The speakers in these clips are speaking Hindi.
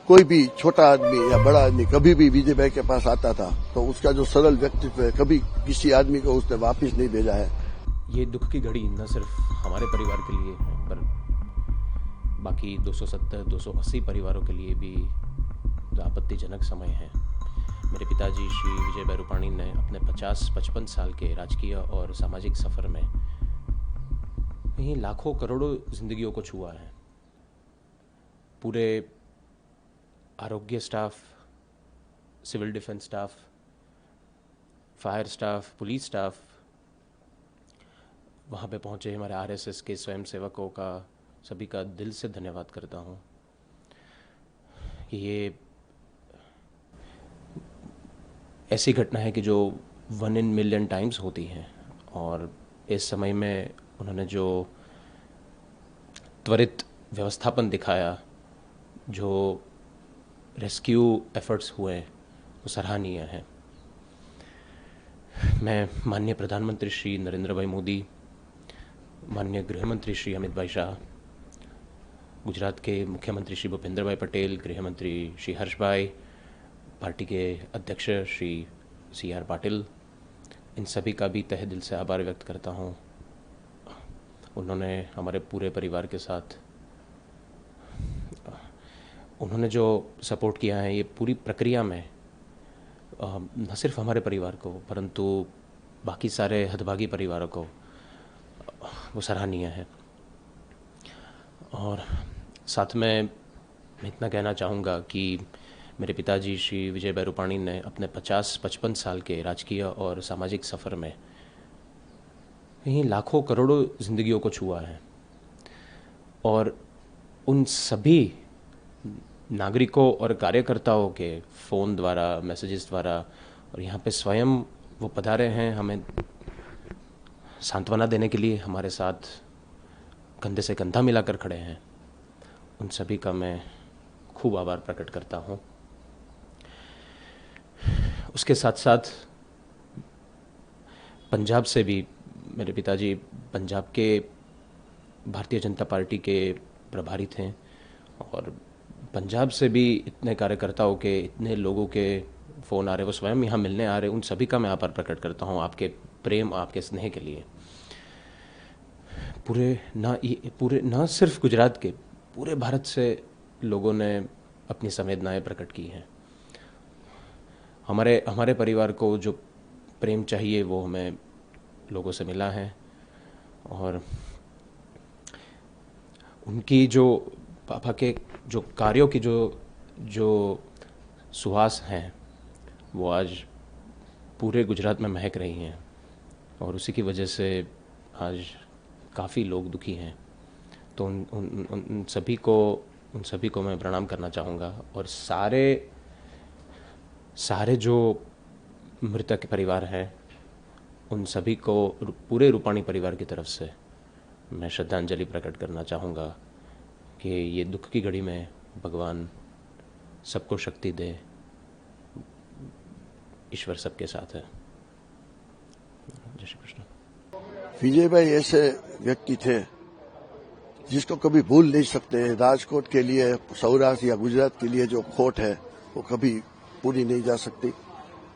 कोई भी छोटा आदमी या बड़ा आदमी कभी भी विजय भाई के पास आता था तो उसका जो सरल व्यक्तित्व है, कभी किसी आदमी को उसने वापस नहीं भेजा है। ये दुख की घड़ी न सिर्फ हमारे परिवार के लिए पर बाकी 270-280 परिवारों के लिए भी आपत्तिजनक समय है। मेरे पिताजी श्री विजय भाई रूपाणी ने अपने 50-55 साल के राजकीय और सामाजिक सफ़र में यहीं लाखों करोड़ों जिंदगियों को छुआ है। पूरे आरोग्य staff, civil defence staff, fire staff, police staff, वहाँ पे पहुँचे हमारे आरएसएस के स्वयंसेवकों का सभी का दिल से धन्यवाद करता हूँ। ये ऐसी घटना है कि जो 1 in million टाइम्स होती है और इस समय में उन्होंने जो त्वरित व्यवस्थापन दिखाया, जो रेस्क्यू एफर्ट्स हुए, वो सराहनीय है। मैं माननीय प्रधानमंत्री श्री नरेंद्र भाई मोदी, माननीय गृह मंत्री श्री अमित भाई शाह, गुजरात के मुख्यमंत्री श्री भूपेंद्र भाई पटेल, गृह मंत्री श्री हर्ष भाई, पार्टी के अध्यक्ष श्री CR पाटिल, इन सभी का भी तहे दिल से आभार व्यक्त करता हूँ। उन्होंने हमारे पूरे परिवार के साथ उन्होंने जो सपोर्ट किया है, ये पूरी प्रक्रिया में न सिर्फ हमारे परिवार को परंतु बाकी सारे हतभागी परिवारों को वो सराहनीय है। और साथ में मैं इतना कहना चाहूँगा कि मेरे पिताजी श्री विजय भाई रूपाणी ने अपने 50-55 साल के राजकीय और सामाजिक सफ़र में यहीं लाखों करोड़ों जिंदगियों को छुआ है और उन सभी नागरिकों और कार्यकर्ताओं के फ़ोन द्वारा, मैसेजेस द्वारा और यहाँ पे स्वयं वो पधारे हैं हमें सांत्वना देने के लिए, हमारे साथ कंधे से कंधा मिलाकर खड़े हैं। उन सभी का मैं खूब आभार प्रकट करता हूँ। उसके साथ साथ पंजाब से भी मेरे पिताजी पंजाब के भारतीय जनता पार्टी के प्रभारी थे और पंजाब से भी इतने कार्यकर्ताओं के, इतने लोगों के फ़ोन आ रहे, वो स्वयं यहाँ मिलने आ रहे, उन सभी का मैं आभार प्रकट करता हूँ आपके प्रेम, आपके स्नेह के लिए। पूरे ना सिर्फ गुजरात के, पूरे भारत से लोगों ने अपनी संवेदनाएं प्रकट की हैं। हमारे परिवार को जो प्रेम चाहिए वो हमें लोगों से मिला है और उनकी जो पापा के जो कार्यों की जो सुहास हैं वो आज पूरे गुजरात में महक रही हैं और उसी की वजह से आज काफ़ी लोग दुखी हैं। तो उन सभी को मैं प्रणाम करना चाहूँगा और सारे जो मृतक परिवार हैं उन सभी को पूरे रूपाणी परिवार की तरफ से मैं श्रद्धांजलि प्रकट करना चाहूँगा कि ये दुख की घड़ी में भगवान सबको शक्ति दे, ईश्वर सबके साथ है। जय श्री कृष्ण। विजय भाई ऐसे व्यक्ति थे जिसको कभी भूल नहीं सकते। राजकोट के लिए, सौराष्ट्र या गुजरात के लिए जो खोट है वो कभी पूरी नहीं जा सकती।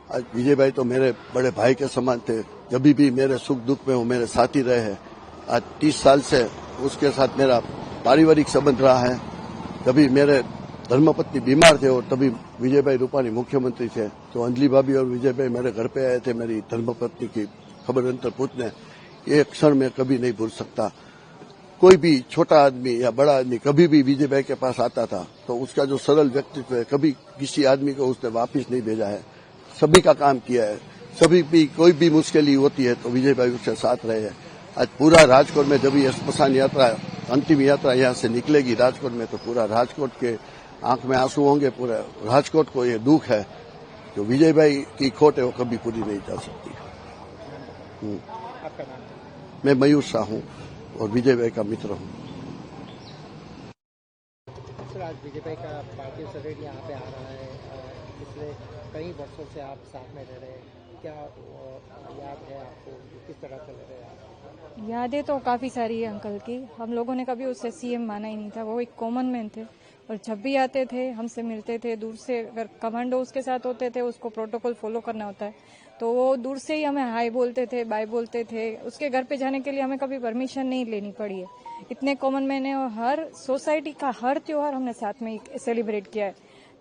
आज विजय भाई तो मेरे बड़े भाई के समान थे। जब भी मेरे सुख दुख में वो मेरे साथी रहे हैं। आज 30 साल से उसके साथ मेरा पारिवारिक संबंध रहा है। कभी मेरे धर्मपत्नी बीमार थे और तभी विजय भाई रूपाणी मुख्यमंत्री थे तो अंजलि भाभी और विजय भाई मेरे घर पे आए थे मेरी धर्मपत्नी की खबर अंतर पूछने। ये क्षण मैं कभी नहीं भूल सकता। कोई भी छोटा आदमी या बड़ा आदमी कभी भी विजय भाई के पास आता था तो उसका जो सरल व्यक्तित्व है, कभी किसी आदमी को उसने वापस नहीं भेजा है। सभी का काम किया है। सभी भी कोई भी मुश्किल होती है तो विजय भाई उसके साथ रहे हैं। आज पूरा राजकोट में जब ये स्मशान यात्रा, अंतिम यात्रा यहाँ से निकलेगी राजकोट में, तो पूरा राजकोट के आंख में आंसू होंगे। पूरा राजकोट को ये दुख है जो विजय भाई की खोट है वो कभी पूरी नहीं जा सकती। मैं मयूर शाह हूँ और विजय भाई का मित्र हूँ। सर, आज विजय भाई का पार्थिव शरीर यहाँ पे आ रहा है। पिछले कई वर्षों से आप साथ में रह रहे हैं, क्या याद है आपको? किस तरह से रह रहे हैं आप? यादें तो काफ़ी सारी है अंकल की। हम लोगों ने कभी उसे CM माना ही नहीं था। वो एक कॉमन मैन थे और जब भी आते थे हमसे मिलते थे। दूर से अगर कमांडो उसके साथ होते थे, उसको प्रोटोकॉल फॉलो करना होता है, तो वो दूर से ही हमें हाय बोलते थे, बाय बोलते थे। उसके घर पे जाने के लिए हमें कभी परमिशन नहीं लेनी पड़ी है। इतने कॉमन मैन है और हर सोसाइटी का हर त्योहार हमने साथ में सेलिब्रेट किया है।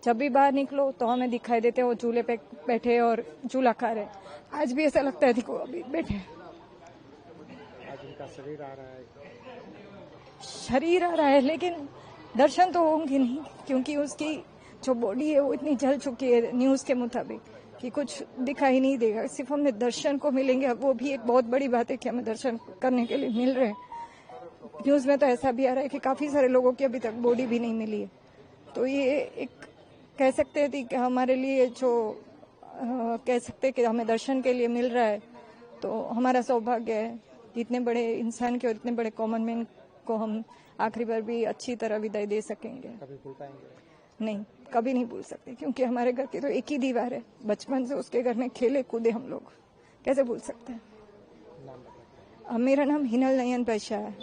जब भी बाहर निकलो तो हमें दिखाई देते वो झूले पे बैठे और झूला खा रहे। आज भी ऐसा लगता है देखो अभी बैठे। आज उनका शरीर आ रहा है, शरीर आ रहा है लेकिन दर्शन तो होंगे नहीं, क्योंकि उसकी जो बॉडी है वो इतनी जल चुकी है न्यूज के मुताबिक कि कुछ दिखाई नहीं देगा। सिर्फ हमें दर्शन को मिलेंगे, अब वो भी एक बहुत बड़ी बात है कि हमें दर्शन करने के लिए मिल रहे हैं। न्यूज में तो ऐसा भी आ रहा है कि काफी सारे लोगों की अभी तक बॉडी भी नहीं मिली है। तो ये एक कह सकते हैं कि हमारे लिए जो कह सकते हैं कि हमें दर्शन के लिए मिल रहा है, तो हमारा सौभाग्य है। इतने बड़े इंसान के और इतने बड़े कॉमन मैन को हम आखिरी बार भी अच्छी तरह विदाई दे सकेंगे। कभी भूल पाएंगे? नहीं, कभी नहीं भूल सकते, क्योंकि हमारे घर की तो एक ही दीवार है। बचपन से उसके घर में खेले कूदे हम लोग, कैसे भूल सकते हैं। नाम बताइए। मेरा नाम हिनल नयन पैशा है।